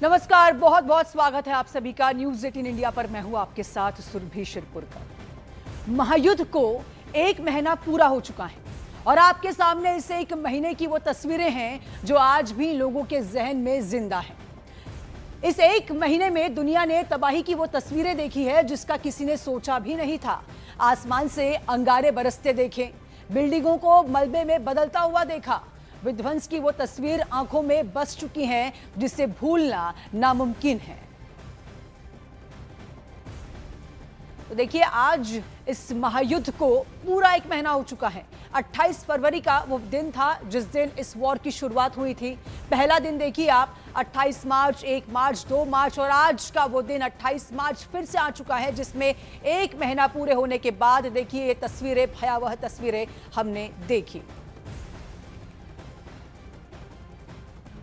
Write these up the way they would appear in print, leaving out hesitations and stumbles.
नमस्कार, बहुत बहुत स्वागत है आप सभी का न्यूज 18 इंडिया पर। मैं हूं आपके साथ सुरभि शिरपुरकर। महायुद्ध को 1 महीना पूरा हो चुका है और आपके सामने इस 1 महीने की वो तस्वीरें हैं जो आज भी लोगों के जहन में जिंदा है। इस 1 महीने में दुनिया ने तबाही की वो तस्वीरें देखी है जिसका किसी ने सोचा भी नहीं था। आसमान से अंगारे बरसते देखे, बिल्डिंगों को मलबे में बदलता हुआ देखा। विध्वंस की वो तस्वीर आंखों में बस चुकी है जिसे भूलना नामुमकिन है। तो देखिए, आज इस महायुद्ध को पूरा 1 महीना हो चुका है। 28 फरवरी का वो दिन था जिस दिन इस वॉर की शुरुआत हुई थी। पहला दिन देखिए आप, 28 मार्च, 1 मार्च, 2 मार्च और आज का वो दिन 28 मार्च फिर से आ चुका है जिसमें 1 महीना पूरे होने के बाद देखिए ये तस्वीरें, भयावह तस्वीरें हमने देखी।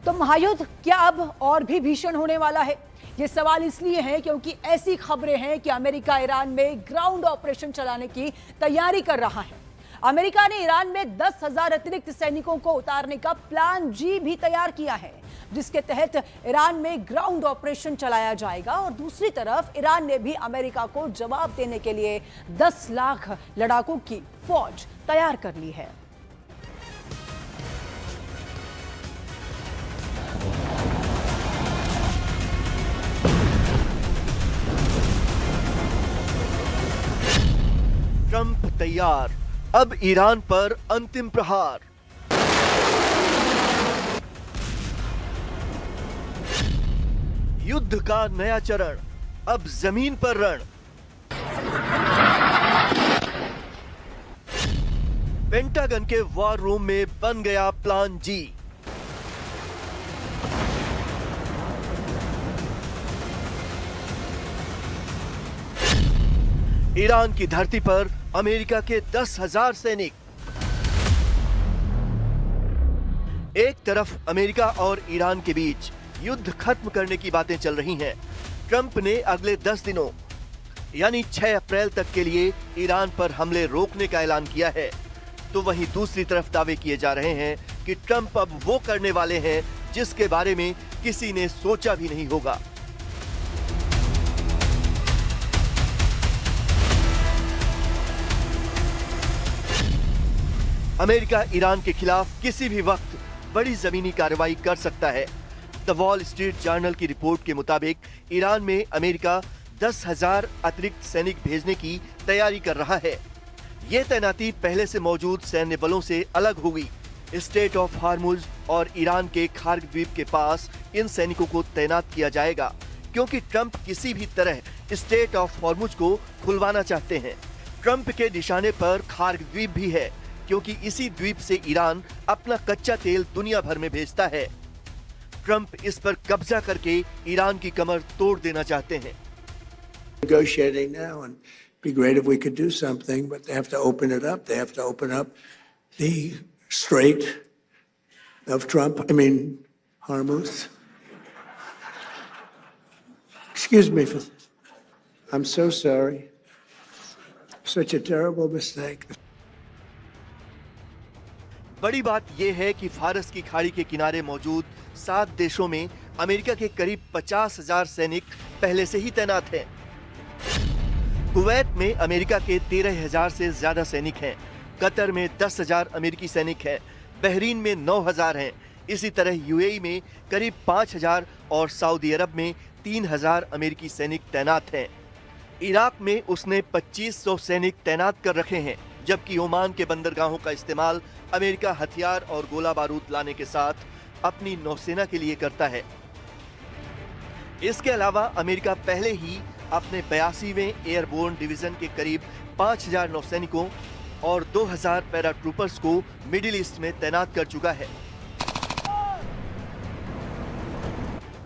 तो महायुद्ध क्या अब और भी भीषण होने वाला है? ये सवाल इसलिए है क्योंकि ऐसी खबरें हैं कि अमेरिका ईरान में ग्राउंड ऑपरेशन चलाने की तैयारी कर रहा है। अमेरिका ने ईरान में 10,000 अतिरिक्त सैनिकों को उतारने का प्लान जी भी तैयार किया है जिसके तहत ईरान में ग्राउंड ऑपरेशन चलाया जाएगा। और दूसरी तरफ ईरान ने भी अमेरिका को जवाब देने के लिए 10 लाख लड़ाकों की फौज तैयार कर ली है। ट्रंप तैयार, अब ईरान पर अंतिम प्रहार। युद्ध का नया चरण, अब जमीन पर रण। पेंटागन के वॉर रूम में बन गया प्लान जी। ईरान की धरती पर अमेरिका के 10,000 सैनिक। एक तरफ अमेरिका और ईरान के बीच युद्ध खत्म करने की बातें चल रही हैं। ट्रंप ने अगले 10 दिनों यानी 6 अप्रैल तक के लिए ईरान पर हमले रोकने का ऐलान किया है। तो वहीं दूसरी तरफ दावे किए जा रहे हैं कि ट्रंप अब वो करने वाले हैं जिसके बारे में किसी ने सोचा भी नहीं होगा। अमेरिका ईरान के खिलाफ किसी भी वक्त बड़ी जमीनी कार्रवाई कर सकता है। द वॉल स्ट्रीट जर्नल की रिपोर्ट के मुताबिक ईरान में अमेरिका 10,000 अतिरिक्त सैनिक भेजने की तैयारी कर रहा है। यह तैनाती पहले से मौजूद सैन्य बलों से अलग होगी। स्टेट ऑफ हार्मुज और ईरान के खार्ग द्वीप के पास इन सैनिकों को तैनात किया जाएगा क्योंकि ट्रंप किसी भी तरह स्टेट ऑफ हार्मुज को खुलवाना चाहते हैं। ट्रंप के निशाने पर खार्ग द्वीप भी है क्योंकि इसी द्वीप से ईरान अपना कच्चा तेल दुनिया भर में भेजता है। ट्रंप इस पर कब्जा करके ईरान की कमर तोड़ देना चाहते हैं। Negotiating now and be great if we could do something, but they have to open it up. They have to open up the Strait of Hormuz. Excuse me for this. I'm so sorry. Such a terrible mistake. बड़ी बात यह है कि फारस की खाड़ी के किनारे मौजूद 7 देशों में अमेरिका के करीब 50,000 सैनिक पहले से ही तैनात हैं। कुवैत में अमेरिका के 13,000 से ज्यादा सैनिक हैं। कतर में 10,000 अमेरिकी सैनिक हैं। बहरीन में 9,000 हैं। इसी तरह यूएई में करीब 5,000 और सऊदी अरब में 3,000 अमेरिकी सैनिक तैनात हैं। इराक में उसने 2,500 सैनिक तैनात कर रखे हैं, जबकि ओमान के बंदरगाहों का इस्तेमाल अमेरिका हथियार और गोला बारूद लाने के साथ अपनी नौसेना के लिए करता है। इसके अलावा अमेरिका पहले ही अपने 82वें एयरबोर्न डिवीजन के करीब 5,000 नौसैनिकों और 2,000 पैराट्रूपर्स को मिडिल ईस्ट में तैनात कर चुका है।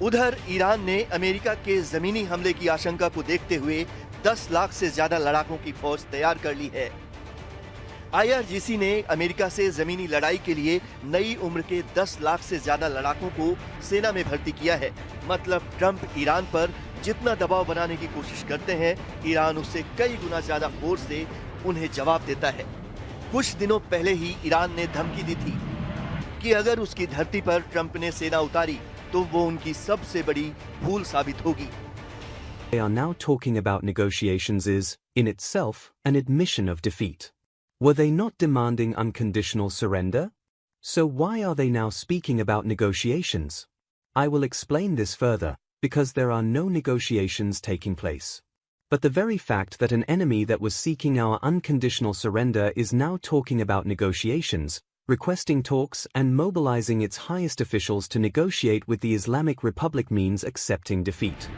उधर ईरान ने अमेरिका के जमीनी हमले की आशंका को देखते हुए 10 लाख से ज्यादा लड़ाकों की फौज तैयार कर ली है। IRGC ने अमेरिका से जमीनी लड़ाई के लिए नई उम्र के 10 लाख से ज्यादा लड़ाकों को सेना में भर्ती किया है। मतलब ट्रंप ईरान पर जितना दबाव बनाने की कोशिश करते हैं, ईरान उससे कई गुना ज्यादा फोर्स से उन्हें जवाब देता है। कुछ दिनों पहले ही ईरान ने धमकी दी थी कि अगर उसकी धरती पर ट्रंप ने सेना उतारी तो वो उनकी सबसे बड़ी भूल साबित होगी। They are now talking about negotiations is, in itself, an admission of defeat. Were they not demanding unconditional surrender? So why are they now speaking about negotiations? I will explain this further, because there are no negotiations taking place. But the very fact that an enemy that was seeking our unconditional surrender is now talking about negotiations, requesting talks and mobilizing its highest officials to negotiate with the Islamic Republic means accepting defeat.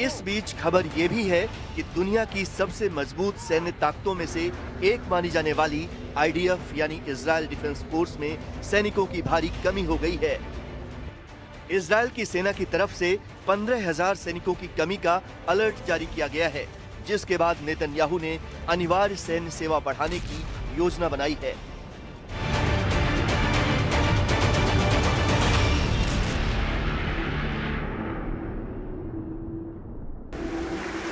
इस बीच खबर ये भी है कि दुनिया की सबसे मजबूत सैन्य ताकतों में से एक मानी जाने वाली IDF यानी इजराइल डिफेंस फोर्स में सैनिकों की भारी कमी हो गई है। इजराइल की सेना की तरफ से 15,000 सैनिकों की कमी का अलर्ट जारी किया गया है, जिसके बाद नेतन्याहू ने अनिवार्य सैन्य सेवा बढ़ाने की योजना बनाई है।